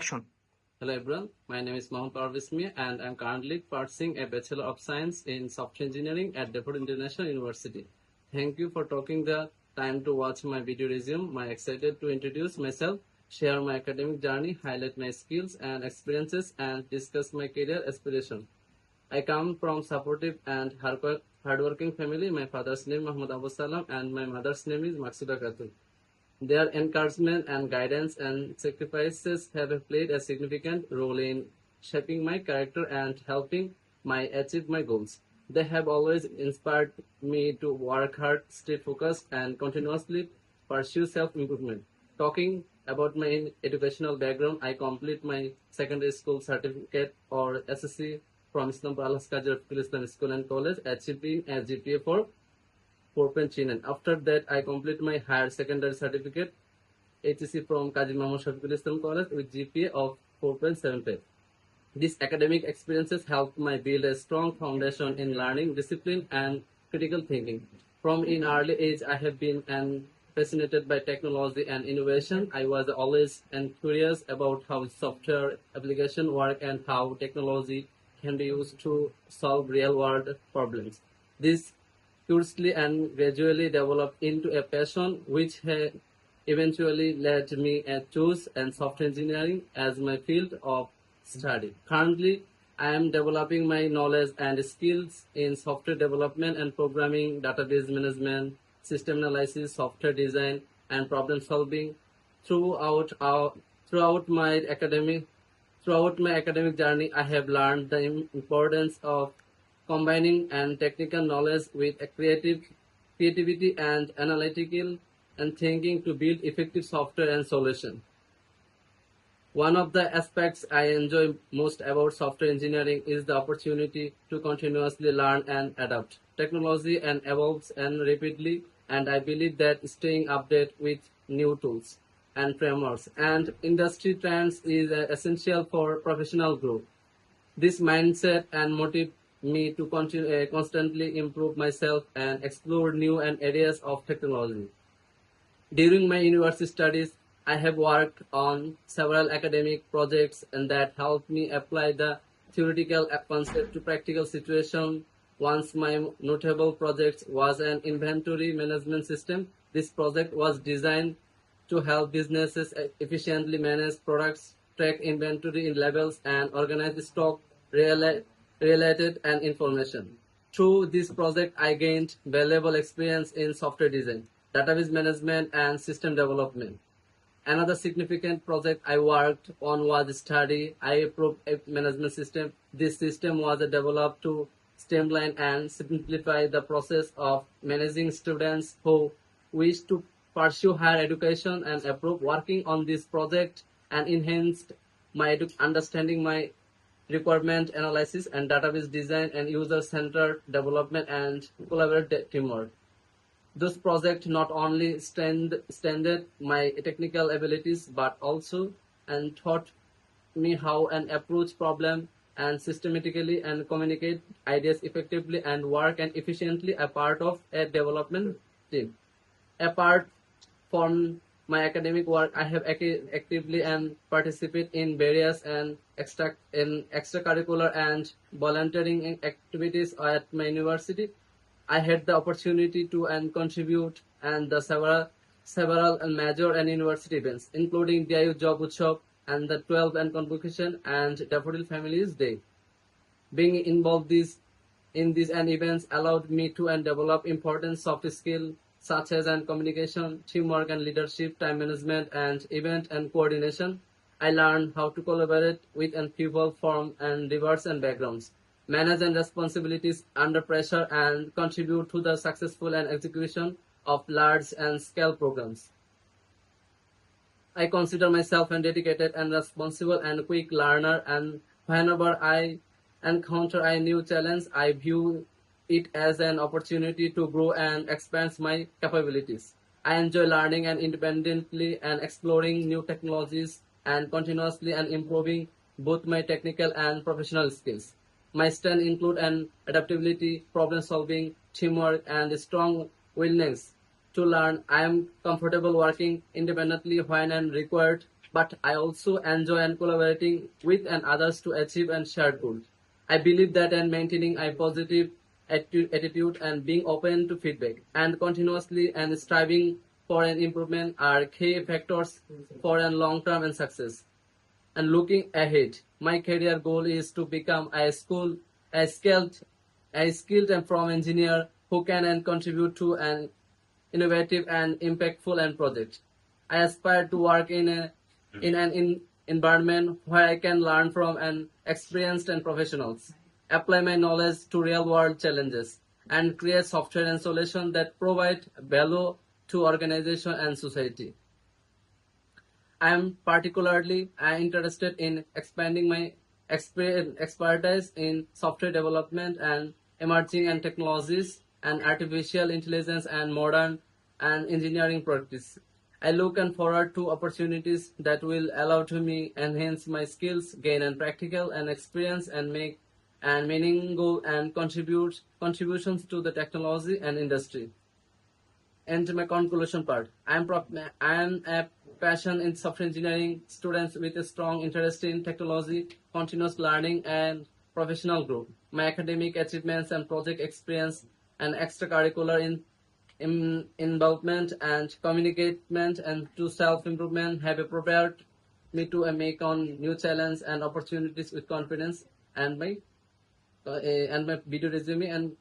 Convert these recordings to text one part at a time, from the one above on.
action. Hello everyone, my name is Mohammad Parvez Mia and I'm currently pursuing a Bachelor of Science in Software Engineering at Depot International University. Thank you for taking the time to watch my video resume. I'm excited to introduce myself, share my academic journey, highlight my skills and experiences, and discuss my career aspiration. I come from supportive and hardworking family. My father's name is Muhammad Abu Salam and my mother's name is Maksuda Khatun. Their encouragement and guidance and sacrifices have played a significant role in shaping my character and helping me achieve my goals. They have always inspired me to work hard, stay focused, and continuously pursue self-improvement. Talking about my educational background, I complete my secondary school certificate or SSC from Islampur Al-Haskajar Islam School and College, achieving a GPA for 4.9. After that, I complete my higher secondary certificate, HEC from Kazi Mahmud Shafiqul Islam College with GPA of 4.75. These academic experiences helped me build a strong foundation in learning, discipline, and critical thinking. From an early age, I have been fascinated by technology and innovation. I was always curious about how software applications work and how technology can be used to solve real-world problems. This curiosity and gradually developed into a passion which eventually led me to choose and software engineering as my field of study. Currently, I am developing my knowledge and skills in software development and programming, database management, system analysis, software design, and problem solving. Throughout my academic journey, I have learned the importance of combining and technical knowledge with a creativity and analytical and thinking to build effective software and solution. One of the aspects I enjoy most about software engineering is the opportunity to continuously learn and adapt. Technology and evolves and rapidly, and I believe that staying updated with new tools and frameworks and industry trends is essential for professional growth. This mindset and motive me to constantly improve myself and explore new and areas of technology. During my university studies, I have worked on several academic projects and that helped me apply the theoretical concept to practical situation. Once my notable project was an inventory management system. This project was designed to help businesses efficiently manage products, track inventory in levels, and organize the stock related and information. Through this project, I gained valuable experience in software design, database management, and system development. Another significant project I worked on was study iApproved management system. This system was developed to streamline and simplify the process of managing students who wish to pursue higher education and approve. Working on this project and enhanced my understanding my requirement analysis and database design and user-centered development and collaborative teamwork. This project not only strengthened my technical abilities but also taught me how to approach problem and systematically and communicate ideas effectively and work and efficiently a part of a development team. Apart from my academic work, I have actively and participate in various and extracurricular and volunteering activities at my university. I had the opportunity to contribute and the several and major and university events, including the Youth Job Utsav and the 12th and Convocation and Daffodil Families Day. Being involved in these and events allowed me to develop important soft skills such as communication, teamwork and leadership, time management, and event and coordination. I learned how to collaborate with people from diverse and backgrounds, manage and responsibilities under pressure, and contribute to the successful and execution of large and scale programs. I consider myself a dedicated and responsible and quick learner, and whenever I encounter a new challenge, I view it as an opportunity to grow and expand my capabilities. I enjoy learning and independently and exploring new technologies and continuously and improving both my technical and professional skills. My strengths include adaptability, problem solving, teamwork, and a strong willingness to learn. I am comfortable working independently when required but I also enjoy and collaborating with and others to achieve and share goals. I believe that and maintaining a positive attitude and being open to feedback and continuously and striving for an improvement are key factors for a long-term and success. And looking ahead, my career goal is to become a skilled, a skilled and from engineer who can and contribute to an innovative and impactful and project. I aspire to work in an environment where I can learn from an experienced and professionals, apply my knowledge to real world challenges, and create software and solutions that provide value to organization and society. I am particularly interested in expanding my expertise in software development and emerging and technologies and artificial intelligence and modern and engineering practice. I look and forward to opportunities that will allow to me enhance my skills, gain and practical and experience and make and meaningful and contributions to the technology and industry. And my conclusion part, I am a passion in software engineering students with a strong interest in technology, continuous learning, and professional growth. My academic achievements and project experience and extracurricular involvement and communication and to self improvement have prepared me to make on new challenges and opportunities with confidence. And my video resume and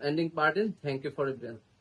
ending part in thank you for it.